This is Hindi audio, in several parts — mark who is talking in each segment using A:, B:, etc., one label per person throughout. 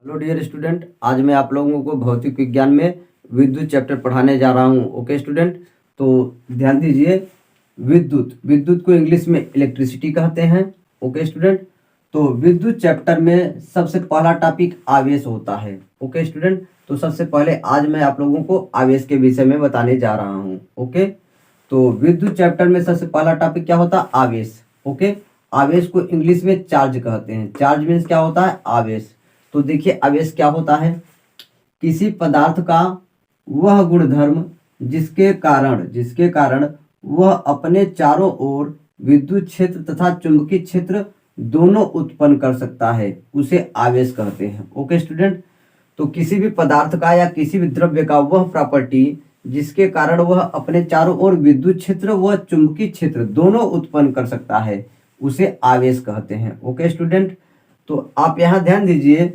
A: हेलो डियर स्टूडेंट, आज मैं आप लोगों को भौतिक विज्ञान में विद्युत चैप्टर पढ़ाने जा रहा हूँ। ओके स्टूडेंट, तो ध्यान दीजिए। विद्युत विद्युत को इंग्लिश में इलेक्ट्रिसिटी कहते हैं। ओके स्टूडेंट, तो विद्युत चैप्टर में सबसे पहला टॉपिक आवेश होता है। ओके स्टूडेंट, तो सबसे पहले आज मैं आप लोगों को आवेश के विषय में बताने जा रहा हूँ। ओके, तो विद्युत चैप्टर में सबसे पहला टॉपिक क्या होता है? आवेश। ओके, आवेश को इंग्लिश में चार्ज कहते हैं। चार्ज मीन्स क्या होता है? आवेश। तो देखिए आवेश क्या होता है? किसी पदार्थ का वह गुणधर्म जिसके कारण वह अपने चारों ओर विद्युत क्षेत्र तथा चुंबकीय क्षेत्र दोनों उत्पन्न कर सकता है, उसे आवेश कहते हैं। ओके स्टूडेंट, तो किसी भी पदार्थ का या किसी भी द्रव्य का वह प्रॉपर्टी जिसके कारण वह अपने चारों ओर विद्युत क्षेत्र व चुंबकीय क्षेत्र दोनों उत्पन्न कर सकता है, उसे आवेश कहते हैं। ओके स्टूडेंट, तो आप यहाँ ध्यान दीजिए,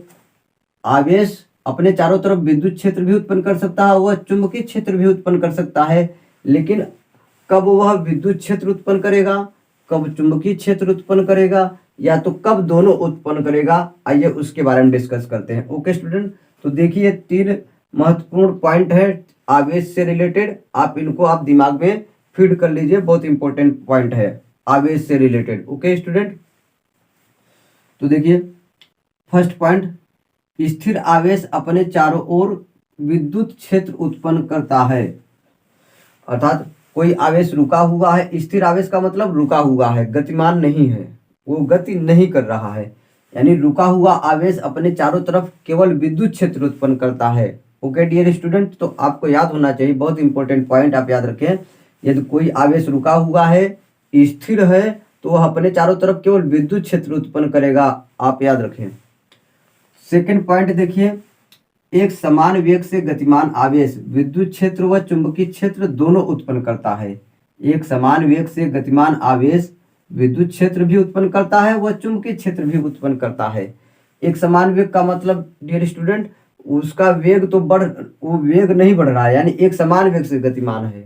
A: आवेश अपने चारों तरफ विद्युत क्षेत्र भी उत्पन्न कर सकता है, वह चुंबकीय क्षेत्र भी उत्पन्न कर सकता है। लेकिन कब वह विद्युत क्षेत्र उत्पन्न करेगा, कब चुंबकीय क्षेत्र उत्पन्न करेगा, या तो कब दोनों उत्पन्न करेगा, आइए उसके बारे में डिस्कस करते हैं। ओके स्टूडेंट, तो देखिए तीन महत्वपूर्ण पॉइंट है आवेश से रिलेटेड। आप इनको आप दिमाग में फीड कर लीजिए, बहुत इंपॉर्टेंट पॉइंट है आवेश से रिलेटेड। ओके स्टूडेंट, तो देखिए फर्स्ट पॉइंट, स्थिर आवेश अपने चारों ओर विद्युत क्षेत्र उत्पन्न करता है। अर्थात कोई आवेश रुका हुआ है, स्थिर आवेश का मतलब रुका हुआ है, गतिमान नहीं है, वो गति नहीं कर रहा है, यानी रुका हुआ आवेश अपने चारों तरफ केवल विद्युत क्षेत्र उत्पन्न करता है। ओके डियर स्टूडेंट, तो आपको याद होना चाहिए, बहुत इंपॉर्टेंट पॉइंट आप याद रखें। यदि कोई आवेश रुका हुआ है, स्थिर है, तो वह अपने चारों तरफ केवल विद्युत क्षेत्र उत्पन्न करेगा, आप याद रखें। सेकेंड पॉइंट देखिए, एक समान वेग से गतिमान आवेश विद्युत क्षेत्र व चुंबकीय क्षेत्र दोनों उत्पन्न करता है। एक समान वेग से गतिमान आवेश विद्युत क्षेत्र भी उत्पन्न करता है व चुंबकीय क्षेत्र भी उत्पन्न करता है। एक समान वेग का मतलब डियर स्टूडेंट, उसका वेग तो वो वेग नहीं बढ़ रहा है, यानी एक समान वेग से गतिमान है,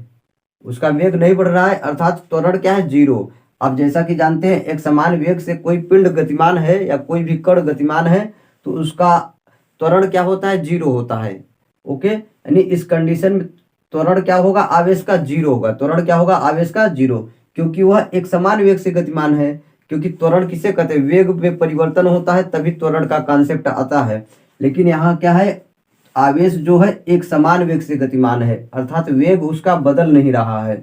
A: उसका वेग नहीं बढ़ रहा है, अर्थात त्वरण क्या है? जीरो। अब जैसा कि जानते हैं, एक समान वेग से कोई पिंड गतिमान है या कोई भी कण गतिमान है, तो उसका त्वरण क्या होता है? जीरो होता है। ओके, यानी इस कंडीशन में त्वरण क्या होगा? आवेश का जीरो होगा। त्वरण क्या होगा? आवेश का जीरो, क्योंकि वह एक समान वेग से गतिमान है। क्योंकि त्वरण किसे कहते हैं? वेग में परिवर्तन होता है तभी त्वरण का कॉन्सेप्ट आता है। लेकिन यहाँ क्या है? आवेश जो है एक समान वेग से गतिमान है, अर्थात वेग उसका बदल नहीं रहा है।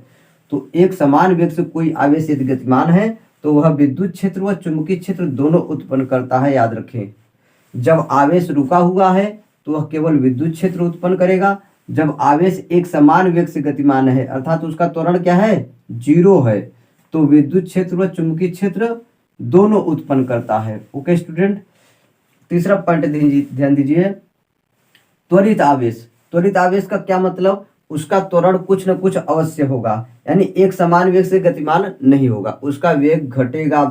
A: तो एक समान वेग से कोई आवेश यदि गतिमान है तो वह विद्युत क्षेत्र व चुंबकीय क्षेत्र दोनों उत्पन्न करता है, याद रखें। जब आवेश रुका हुआ है तो वह केवल विद्युत क्षेत्र उत्पन्न करेगा। जब आवेश एक समान वेग से गतिमान है, अर्थात उसका त्वरण क्या है? जीरो है, तो विद्युत क्षेत्र व चुंबकीय क्षेत्र दोनों उत्पन्न करता है। ओके स्टूडेंट, तीसरा पॉइंट ध्यान दीजिए, त्वरित आवेश। त्वरित आवेश का क्या मतलब? उसका त्वरण कुछ न कुछ अवश्य होगा, यानी एक समान वेग से गतिमान नहीं होगा, उसका वेग घटेगा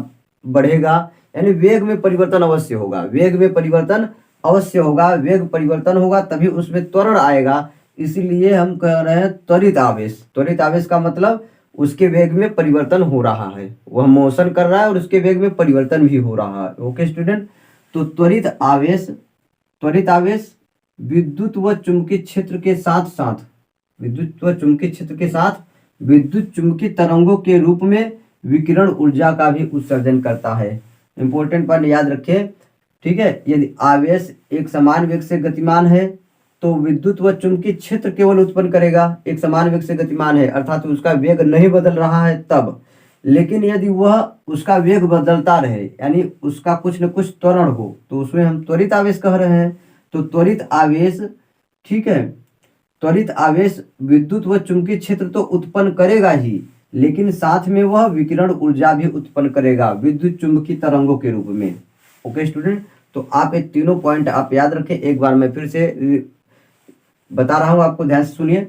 A: बढ़ेगा, यानी वेग में परिवर्तन अवश्य होगा। वेग में परिवर्तन अवश्य होगा, वेग परिवर्तन होगा तभी उसमें त्वरण आएगा। इसीलिए हम कह रहे हैं त्वरित आवेश। त्वरित आवेश का मतलब उसके वेग में परिवर्तन हो रहा है, वह मोशन कर रहा है और उसके वेग में परिवर्तन भी हो रहा है। ओके स्टूडेंट, तो त्वरित आवेश विद्युत व चुंबकीय क्षेत्र के साथ साथ विद्युत चुंबकीय तरंगों के रूप में विकिरण ऊर्जा का भी उत्सर्जन करता है। इंपॉर्टेंट पॉइंट याद रखें, ठीक है। यदि आवेश एक समान वेग से गतिमान है तो विद्युत व चुंबकीय क्षेत्र केवल उत्पन्न करेगा, एक समान वेग से गतिमान है, अर्थात उसका वेग नहीं बदल रहा है तब। लेकिन यदि वह उसका वेग बदलता रहे, यानी उसका कुछ न कुछ त्वरण हो, तो उसमें हम त्वरित आवेश कह रहे हैं। तो त्वरित आवेश, ठीक है, त्वरित आवेश विद्युत व चुंबकीय क्षेत्र तो उत्पन्न करेगा ही, लेकिन साथ में वह विकिरण ऊर्जा भी उत्पन्न करेगा विद्युत चुंबकीय तरंगों के रूप में। ओके स्टूडेंट, तो आप ये तीनों पॉइंट आप याद रखें। एक बार मैं फिर से बता रहा हूं, आपको ध्यान से सुनिए।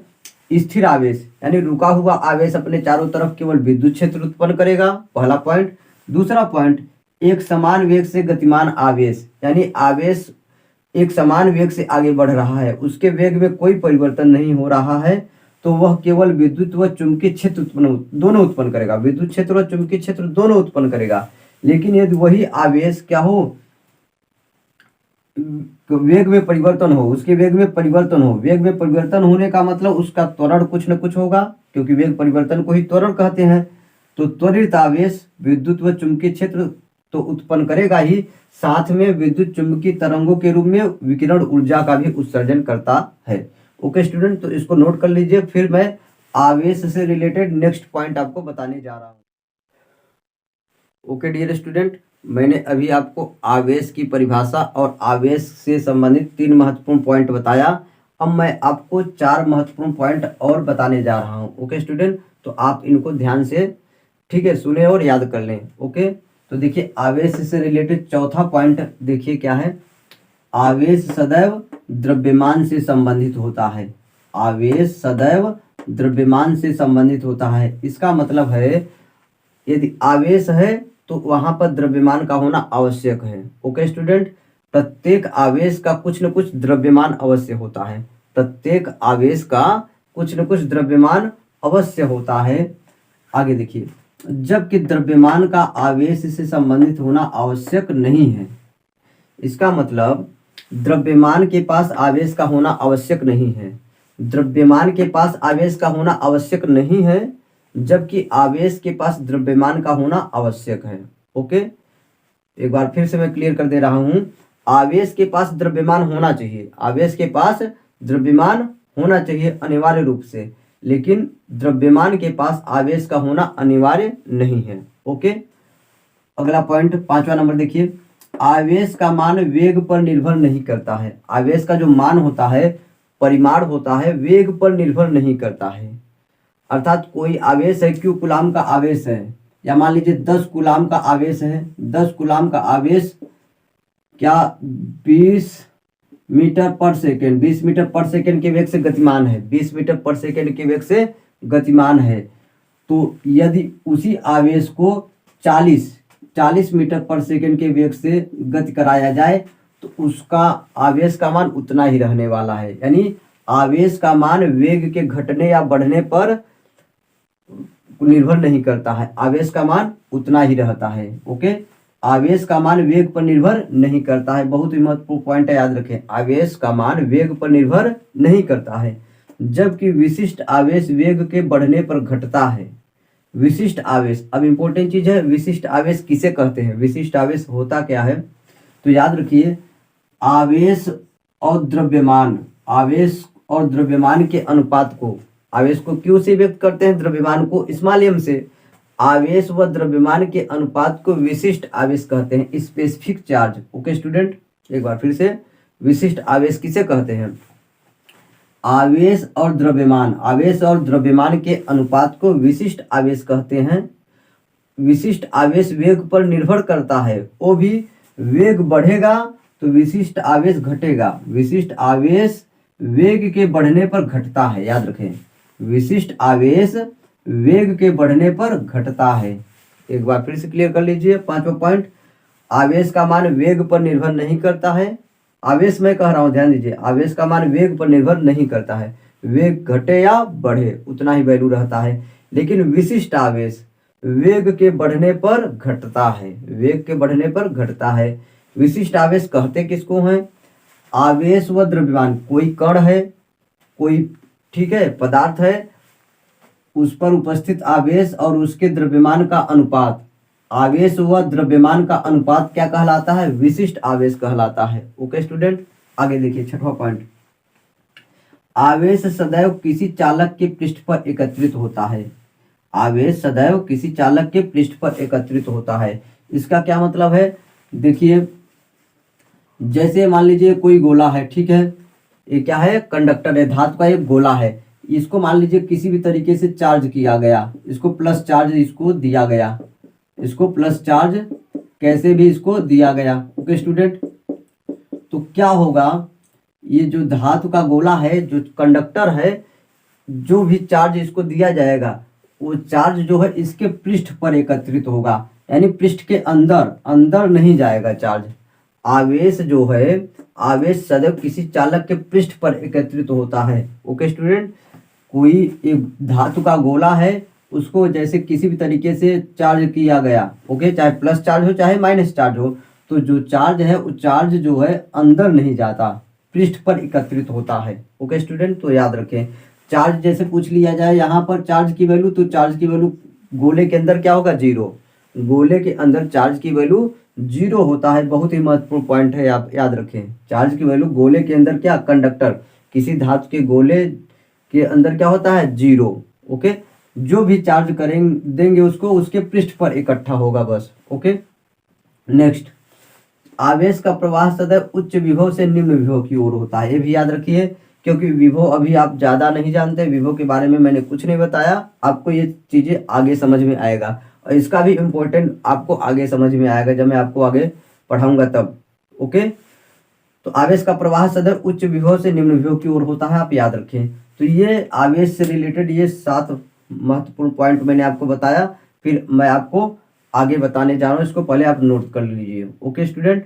A: स्थिर आवेश यानी रुका हुआ आवेश अपने चारों तरफ केवल विद्युत क्षेत्र उत्पन्न करेगा, पहला पॉइंट। दूसरा पॉइंट, एक समान वेग से गतिमान आवेश, यानी आवेश एक समान वेग से आगे बढ़ रहा है, उसके वेग में कोई परिवर्तन नहीं हो रहा है, तो वह केवल विद्युत व चुंबकीय क्षेत्र दोनों उत्पन्न करेगा, विद्युत क्षेत्र व चुंबकीय क्षेत्र दोनों उत्पन्न करेगा। लेकिन यदि वही आवेश क्या हो, वेग में परिवर्तन हो, उसके वेग में परिवर्तन हो। वेग में परिवर्तन होने का मतलब उसका त्वरण कुछ न कुछ होगा, क्योंकि वेग परिवर्तन को ही त्वरण कहते हैं। तो त्वरित आवेश विद्युत व चुंबकीय क्षेत्र तो उत्पन्न करेगा ही, साथ में विद्युत चुंबकीय तरंगों के रूप में विकिरण ऊर्जा का भी उत्सर्जन करता है। ओके स्टूडेंट, तो इसको नोट कर लीजिए। फिर मैं आवेश से रिलेटेड नेक्स्ट पॉइंट आपको बताने जा रहा हूँ। ओके डियर स्टूडेंट, मैंने अभी आपको आवेश की परिभाषा और आवेश से संबंधित 3 महत्वपूर्ण पॉइंट बताया। अब मैं आपको 4 महत्वपूर्ण पॉइंट और बताने जा रहा हूँ। ओके स्टूडेंट, तो आप इनको ध्यान से ठीक है सुने और याद कर लें। ओके, तो देखिए आवेश से रिलेटेड चौथा पॉइंट देखिए क्या है। आवेश सदैव द्रव्यमान से संबंधित होता है। आवेश सदैव द्रव्यमान से संबंधित होता है। इसका मतलब है यदि आवेश है तो वहां पर द्रव्यमान का होना आवश्यक है। ओके स्टूडेंट, प्रत्येक आवेश का कुछ न कुछ द्रव्यमान अवश्य होता है। प्रत्येक आवेश का कुछ न कुछ द्रव्यमान अवश्य होता है। आगे देखिए, जबकि द्रव्यमान का आवेश से संबंधित होना आवश्यक नहीं है। इसका मतलब द्रव्यमान के पास आवेश का होना आवश्यक नहीं है। द्रव्यमान के पास आवेश का होना आवश्यक नहीं है, जबकि आवेश के पास द्रव्यमान का होना आवश्यक है। ओके, एक बार फिर से मैं क्लियर कर दे रहा हूं। आवेश के पास द्रव्यमान होना चाहिए, आवेश के पास द्रव्यमान होना चाहिए अनिवार्य रूप से, लेकिन द्रव्यमान के पास आवेश का होना अनिवार्य नहीं है। ओके, अगला पॉइंट 5वां नंबर देखिए। आवेश का मान वेग पर निर्भर नहीं करता है। आवेश का जो मान होता है, परिमाण होता है, वेग पर निर्भर नहीं करता है। अर्थात कोई आवेश है, क्यू कूलाम का आवेश है, या मान लीजिए 10 कूलाम का आवेश है। 10 कूलाम का आवेश क्या 20 मीटर पर सेकेंड, 20 मीटर पर सेकेंड के वेग से गतिमान है। 20 मीटर पर सेकेंड के वेग से गतिमान है। तो यदि उसी आवेश को 40 मीटर पर सेकेंड के वेग से गति कराया जाए तो उसका आवेश का मान उतना ही रहने वाला है। यानी आवेश का मान वेग के घटने या बढ़ने पर निर्भर नहीं करता है, आवेश का मान उतना ही रहता है। ओके, आवेश का मान वेग पर निर्भर नहीं करता है। बहुत ही महत्वपूर्ण पॉइंट है, याद रखें। आवेश का मान वेग पर निर्भर नहीं करता है, जबकि विशिष्ट आवेश वेग के बढ़ने पर घटता है। विशिष्ट आवेश, अब इंपॉर्टेंट चीज है, विशिष्ट आवेश किसे कहते हैं, विशिष्ट आवेश होता क्या है। तो याद रखिए, आवेश और द्रव्यमान, आवेश और द्रव्यमान के अनुपात को, आवेश को क्यू से व्यक्त करते हैं, द्रव्यमान को स्मॉल एम से। आवेश व द्रव्यमान के अनुपात को विशिष्ट आवेश कहते हैं, स्पेसिफिक चार्ज। ओके स्टूडेंट, एक बार फिर से, विशिष्ट आवेश किसे कहते हैं। आवेश और द्रव्यमान, आवेश और द्रव्यमान के अनुपात को विशिष्ट आवेश कहते हैं। विशिष्ट आवेश वेग पर निर्भर करता है, वो भी वेग बढ़ेगा तो विशिष्ट आवेश घटेगा। विशिष्ट आवेश वेग के बढ़ने पर घटता है, याद रखें। विशिष्ट आवेश वेग के बढ़ने पर घटता है। एक बार फिर से क्लियर कर लीजिए 5वां पॉइंट। आवेश का मान वेग पर निर्भर नहीं करता है। आवेश मैं कह रहा हूं, ध्यान दीजिए, आवेश का मान वेग पर निर्भर नहीं करता है। वेग घटे या बढ़े उतना ही वैल्यू रहता है। लेकिन विशिष्ट आवेश वेग के बढ़ने पर घटता है, वेग के बढ़ने पर घटता है। विशिष्ट आवेश कहते किसको हैं। आवेश व द्रव्यमान, कोई कण है, कोई ठीक है पदार्थ है, उस पर उपस्थित आवेश और उसके द्रव्यमान का अनुपात, आवेश व द्रव्यमान का अनुपात क्या कहलाता है, विशिष्ट आवेश कहलाता है। ओके स्टूडेंट, आगे देखिए 6वां पॉइंट। आवेश सदैव किसी चालक के पृष्ठ पर एकत्रित होता है। आवेश सदैव किसी चालक के पृष्ठ पर एकत्रित होता है। इसका क्या मतलब है, देखिए जैसे मान लीजिए कोई गोला है, ठीक है, ये क्या है, कंडक्टर है, धातु का एक गोला है। इसको मान लीजिए किसी भी तरीके से चार्ज किया गया, इसको प्लस चार्ज इसको दिया गया, इसको प्लस चार्ज कैसे भी इसको दिया गया। ओके स्टूडेंट, तो क्या होगा, ये जो धातु का गोला है, जो कंडक्टर है, जो भी चार्ज इसको दिया जाएगा वो चार्ज जो है इसके पृष्ठ पर एकत्रित होगा, यानी पृष्ठ के अंदर अंदर नहीं जाएगा चार्ज। आवेश जो है, आवेश सदैव किसी चालक के पृष्ठ पर एकत्रित होता है। ओके स्टूडेंट, कोई एक धातु का गोला है, उसको जैसे किसी भी तरीके से चार्ज किया गया, ओके, चाहे प्लस चार्ज हो चाहे माइनस चार्ज हो, तो जो चार्ज है वो चार्ज जो है अंदर नहीं जाता, पृष्ठ पर एकत्रित होता है। ओके स्टूडेंट, तो याद रखें चार्ज जैसे पूछ लिया जाए यहाँ पर चार्ज की वैल्यू, तो चार्ज की वैल्यू गोले के अंदर क्या होगा, जीरो। गोले के अंदर चार्ज की वैल्यू जीरो होता है। बहुत ही महत्वपूर्ण पॉइंट है, आप याद रखें चार्ज की वैल्यू गोले के अंदर क्या, कंडक्टर किसी धातु के गोले के अंदर क्या होता है, जीरो। ओके, जो भी चार्ज करेंगे देंगे उसको उसके पृष्ठ पर इकट्ठा होगा बस। ओके, नेक्स्ट, आवेश का प्रवाह सदैव उच्च विभव से निम्न विभव की ओर होता है। ये भी याद रखिए, क्योंकि विभव अभी आप ज़्यादा नहीं जानते, विभव के बारे में मैंने कुछ नहीं बताया, आपको ये चीज़ें आगे समझ में आएगा और इसका भी इम्पोर्टेंट आपको आगे समझ में आएगा जब मैं आपको आगे पढ़ाऊंगा तब। ओके, तो आवेश का प्रवाह सदैव उच्च विभव से निम्न विभव की ओर होता है, आप याद रखें। तो ये आवेश से रिलेटेड ये 7 महत्वपूर्ण पॉइंट मैंने आपको बताया, फिर मैं आपको आगे बताने जा रहा हूँ, इसको पहले आप नोट कर लीजिए। Okay student,